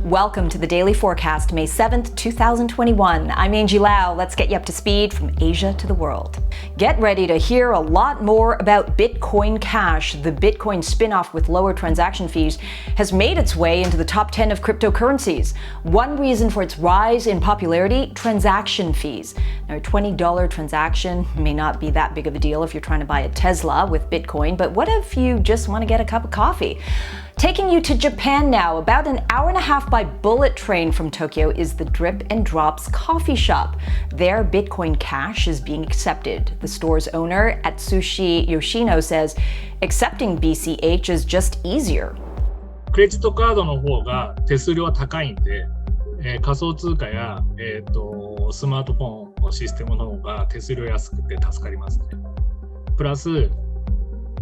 Welcome to the Daily Forkast, May 7th, 2021. I'm Angie Lau. Let's get you up to speed from Asia to the world. Get ready to hear a lot more about Bitcoin Cash. The Bitcoin spin-off with lower transaction fees has made its way into the top 10 of cryptocurrencies. One reason for its rise in popularity, transaction fees. Now, a $20 transaction may not be that big of a deal if you're trying to buy a Tesla with Bitcoin, but what if you just want to get a cup of coffee? Taking you to Japan now, about an hour and a half by bullet train from Tokyo is the Drip and Drops coffee shop. There, Bitcoin Cash is being accepted. The store's owner, Asushi Yoshino, says accepting BCH is just easier. クレジットカードの方が手数料は高いんで、仮想通貨や、スマートフォンのシステムの方が手数料安くて助かりますね。プラス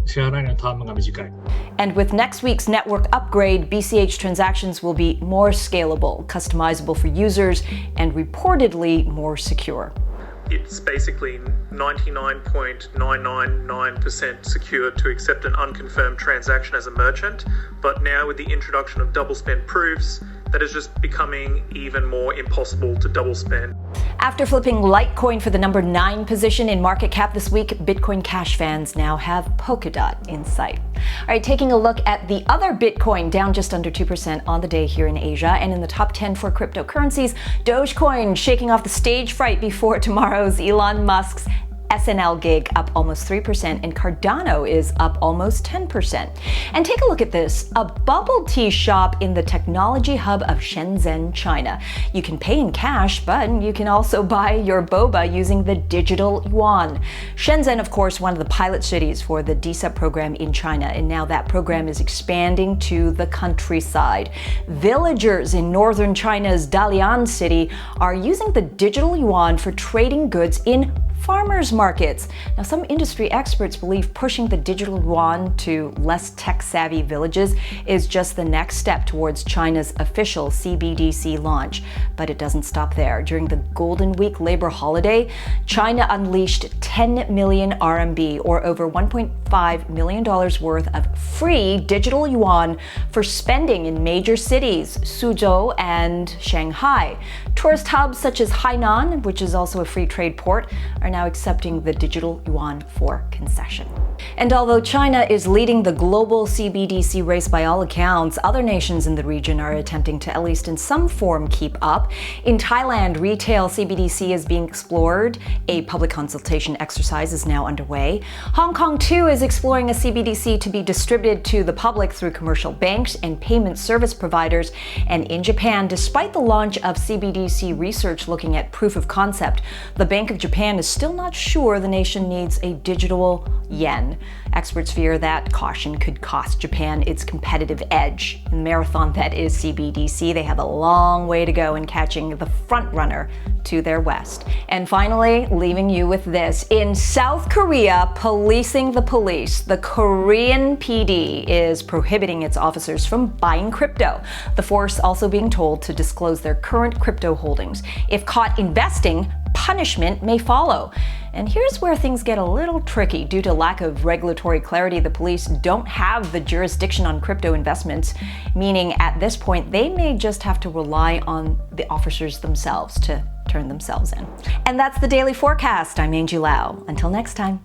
支払いのタームが短い。And with next week's network upgrade, BCH transactions will be more scalable, customizable for users, and reportedly more secure. It's basically 99.999% secure to accept an unconfirmed transaction as a merchant, but now with the introduction of double spend proofs, that is just becoming even more impossible to double spend. After flipping Litecoin for the number 9 position in market cap this week, Bitcoin Cash fans now have Polkadot in sight. All right, taking a look at the other Bitcoin, down just under 2% on the day here in Asia, and in the top 10 for cryptocurrencies, Dogecoin shaking off the stage fright before tomorrow's Elon Musk's SNL gig, up almost 3%, and Cardano is up almost 10%. And take a look at this, a bubble tea shop in the technology hub of Shenzhen, China. You can pay in cash, but you can also buy your BOBA using the digital yuan. Shenzhen, of course, one of the pilot cities for the DCEP program in China, and now that program is expanding to the countryside. Villagers in northern China's Dalian city are using the digital yuan for trading goods in farmers markets. Now, some industry experts believe pushing the digital yuan to less tech-savvy villages is just the next step towards China's official CBDC launch. But it doesn't stop there. During the Golden Week labor holiday, China unleashed 10 million RMB, or over $1.5 million worth of free digital yuan for spending in major cities, Suzhou and Shanghai. Tourist hubs such as Hainan, which is also a free trade port, are now accepting the digital yuan for concession. And although China is leading the global CBDC race by all accounts, other nations in the region are attempting to, at least in some form, keep up. In Thailand, retail CBDC is being explored. A public consultation exercise is now underway. Hong Kong, too, is exploring a CBDC to be distributed to the public through commercial banks and payment service providers. And in Japan, despite the launch of CBDC research looking at proof of concept, the Bank of Japan is still not sure the nation needs a digital yen. Experts fear that caution could cost Japan its competitive edge. In the marathon that is CBDC, they have a long way to go in catching the frontrunner to their west. And finally, leaving you with this. In South Korea, policing the police, the Korean PD is prohibiting its officers from buying crypto. The force also being told to disclose their current crypto holdings. If caught investing, punishment may follow. And here's where things get a little tricky. Due to lack of regulatory clarity, the police don't have the jurisdiction on crypto investments, meaning at this point, they may just have to rely on the officers themselves to turn themselves in. And that's the Daily Forkast. I'm Angie Lau. Until next time.